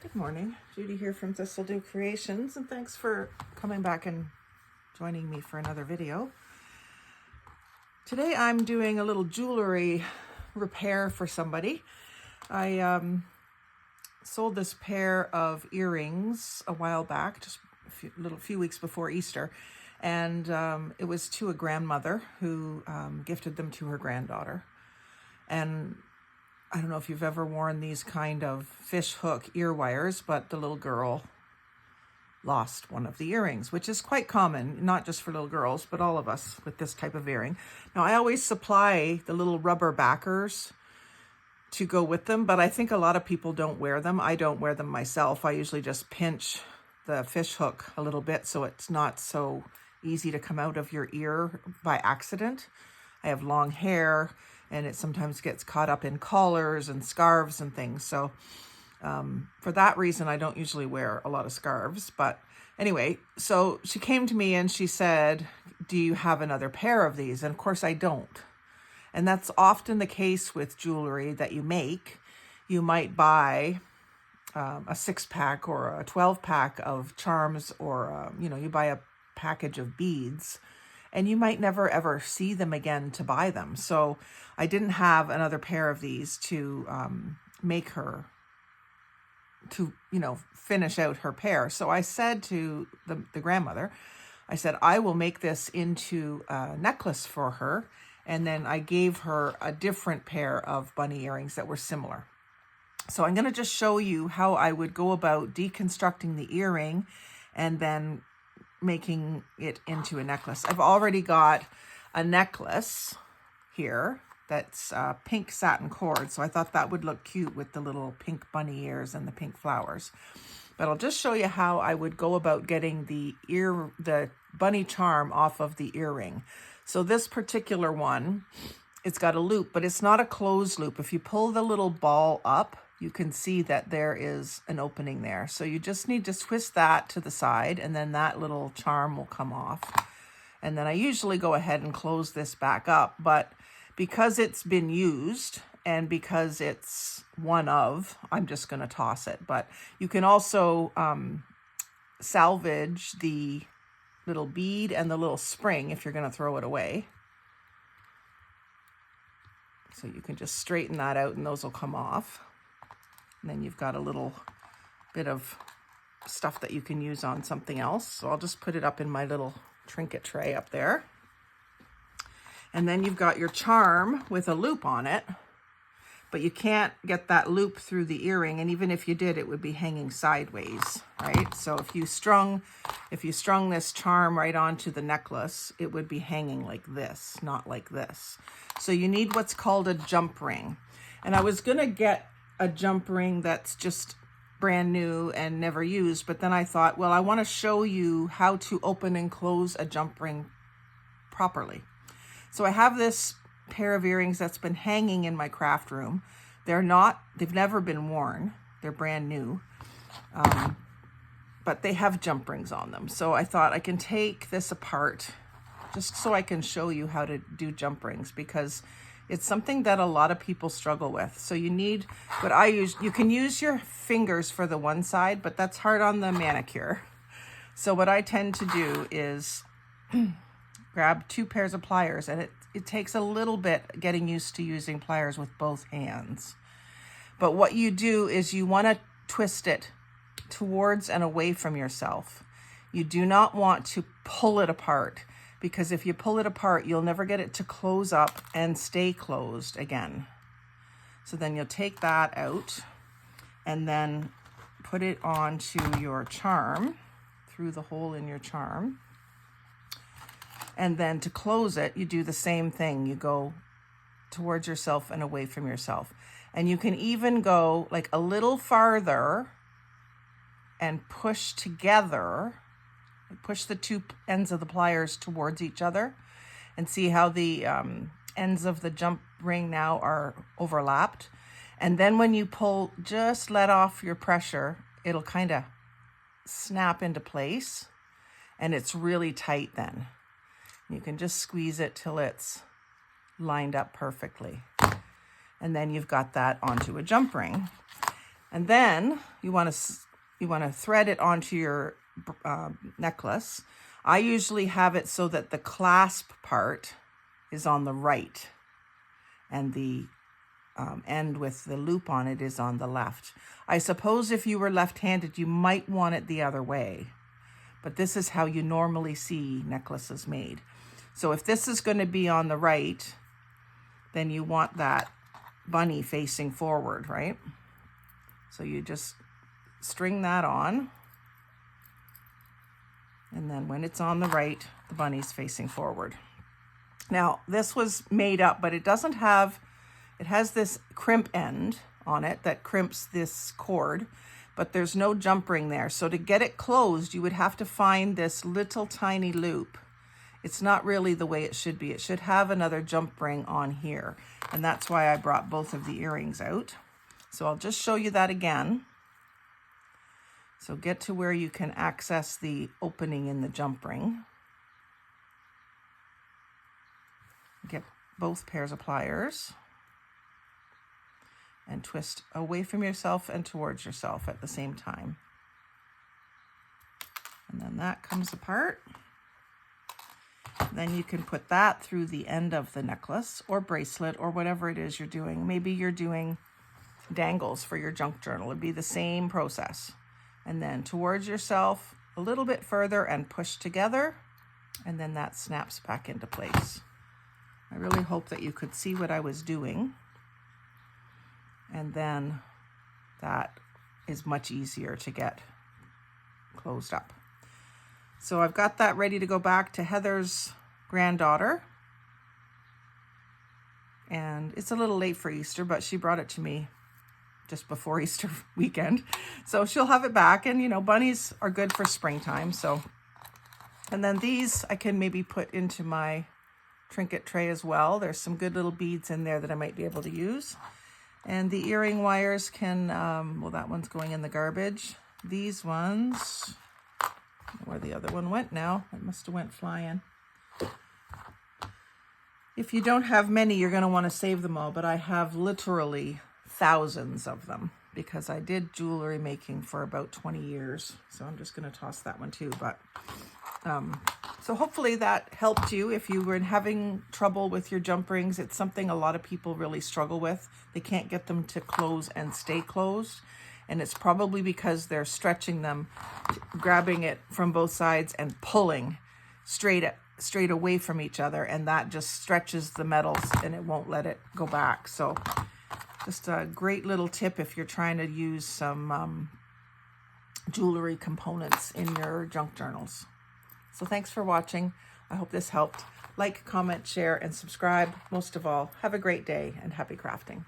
Good morning, Judy here from Thistledew Creations, and thanks for coming back and joining me for another video. Today I'm doing a little jewelry repair for somebody. I sold this pair of earrings a while back, just a few weeks before Easter, and it was to a grandmother who gifted them to her granddaughter. And I don't know if you've ever worn these kind of fish hook ear wires, but the little girl lost one of the earrings, which is quite common, not just for little girls, but all of us with this type of earring. Now, I always supply the little rubber backers to go with them, but I think a lot of people don't wear them. I don't wear them myself. I usually just pinch the fish hook a little bit so it's not so easy to come out of your ear by accident. I have long hair, and it sometimes gets caught up in collars and scarves and things. So for that reason, I don't usually wear a lot of scarves. But anyway, so she came to me and she said, do you have another pair of these? And of course I don't. And that's often the case with jewelry that you make. You might buy a 6-pack or a 12-pack of charms, or, you buy a package of beads, and you might never ever see them again to buy them. So I didn't have another pair of these to make her, to, finish out her pair. So I said to the grandmother, I said, I will make this into a necklace for her. And then I gave her a different pair of bunny earrings that were similar. So I'm going to just show you how I would go about deconstructing the earring and then making it into a necklace. I've already got a necklace here that's pink satin cord, so I thought that would look cute with the little pink bunny ears and the pink flowers. But I'll just show you how I would go about getting the bunny charm off of the earring. So this particular one, it's got a loop, but it's not a closed loop. If you pull the little ball up, you can see that there is an opening there. So you just need to twist that to the side, and then that little charm will come off. And then I usually go ahead and close this back up, but because it's been used and because it's one of, I'm just going to toss it. But you can also salvage the little bead and the little spring if you're going to throw it away. So you can just straighten that out and those will come off. And then you've got a little bit of stuff that you can use on something else. So I'll just put it up in my little trinket tray up there. And then you've got your charm with a loop on it, but you can't get that loop through the earring. And even if you did, it would be hanging sideways, right? So if you strung this charm right onto the necklace, it would be hanging like this, not like this. So you need what's called a jump ring. And I was gonna get a jump ring that's just brand new and never used, but then I thought, well, I want to show you how to open and close a jump ring properly. So I have this pair of earrings that's been hanging in my craft room. They've never been worn. They're brand new, but they have jump rings on them. So I thought I can take this apart just so I can show you how to do jump rings, because it's something that a lot of people struggle with. So you need what I use. You can use your fingers for the one side, but that's hard on the manicure. So what I tend to do is grab 2 pairs of pliers, and it takes a little bit getting used to using pliers with both hands. But what you do is you want to twist it towards and away from yourself. You do not want to pull it apart, because if you pull it apart, you'll never get it to close up and stay closed again. So then you'll take that out and then put it onto your charm, through the hole in your charm. And then to close it, you do the same thing. You go towards yourself and away from yourself. And you can even go like a little farther and push together. Push the 2 ends of the pliers towards each other, and see how the ends of the jump ring now are overlapped. And then when you pull, just let off your pressure, it'll kind of snap into place, and it's really tight then. You can just squeeze it till it's lined up perfectly. And then you've got that onto a jump ring. And then you want to thread it onto your necklace. I usually have it so that the clasp part is on the right and the end with the loop on it is on the left. I suppose if you were left-handed, you might want it the other way, but this is how you normally see necklaces made. So if this is going to be on the right, then you want that bunny facing forward, right? So you just string that on, and then when it's on the right, the bunny's facing forward. Now, this was made up, but it doesn't have, it has this crimp end on it that crimps this cord, but there's no jump ring there. So to get it closed, you would have to find this little tiny loop. It's not really the way it should be. It should have another jump ring on here, and that's why I brought both of the earrings out. So I'll just show you that again. So get to where you can access the opening in the jump ring. Get both pairs of pliers and twist away from yourself and towards yourself at the same time. And then that comes apart. Then you can put that through the end of the necklace or bracelet or whatever it is you're doing. Maybe you're doing dangles for your junk journal. It'd be the same process. And then towards yourself a little bit further and push together, and then that snaps back into place. I really hope that you could see what I was doing. And then that is much easier to get closed up. So I've got that ready to go back to Heather's granddaughter. And it's a little late for Easter, but she brought it to me just before Easter weekend. So she'll have it back. And, you know, bunnies are good for springtime. So, and then these I can maybe put into my trinket tray as well. There's some good little beads in there that I might be able to use. And the earring wires can, well, that one's going in the garbage. These ones, where the other one went now, it must have went flying. If you don't have many, you're going to want to save them all, but I have literally thousands of them because I did jewelry making for about 20 years. So I'm just going to toss that one too. But so hopefully that helped you if you were having trouble with your jump rings. It's something a lot of people really struggle with. They can't get them to close and stay closed. And it's probably because they're stretching them, grabbing it from both sides and pulling straight away from each other. And that just stretches the metals and it won't let it go back. So just a great little tip if you're trying to use some jewelry components in your junk journals. So thanks for watching. I hope this helped. Like, comment, share, and subscribe. Most of all, have a great day and happy crafting.